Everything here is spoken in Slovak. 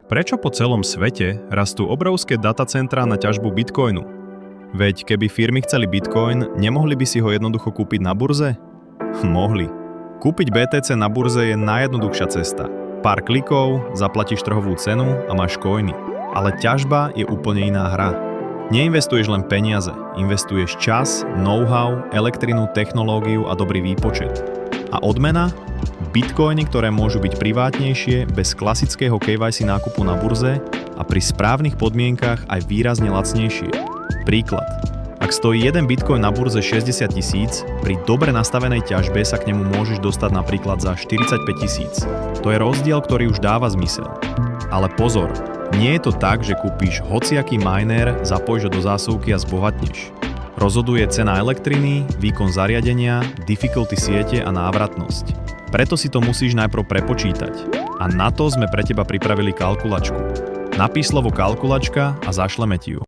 Prečo po celom svete rastú obrovské datacentrá na ťažbu bitcoinu? Veď keby firmy chceli bitcoin, nemohli by si ho jednoducho kúpiť na burze? Mohli. Kúpiť BTC na burze je najjednoduchšia cesta. Pár klikov, zaplatíš trhovú cenu a máš coiny. Ale ťažba je úplne iná hra. Neinvestuješ len peniaze, investuješ čas, know-how, elektrinu, technológiu a dobrý výpočet. A odmena? Bitcoiny, ktoré môžu byť privátnejšie, bez klasického KYC nákupu na burze a pri správnych podmienkach aj výrazne lacnejšie. Príklad. Ak stojí jeden bitcoin na burze 60 000, pri dobre nastavenej ťažbe sa k nemu môžeš dostať napríklad za 45 000. To je rozdiel, ktorý už dáva zmysel. Ale pozor, nie je to tak, že kúpiš hociaký miner, zapojíš ho do zásuvky a zbohatneš. Rozhoduje cena elektriny, výkon zariadenia, difficulty siete a návratnosť. Preto si to musíš najprv prepočítať. A na to sme pre teba pripravili kalkulačku. Napíš slovo kalkulačka a zašleme ti ju.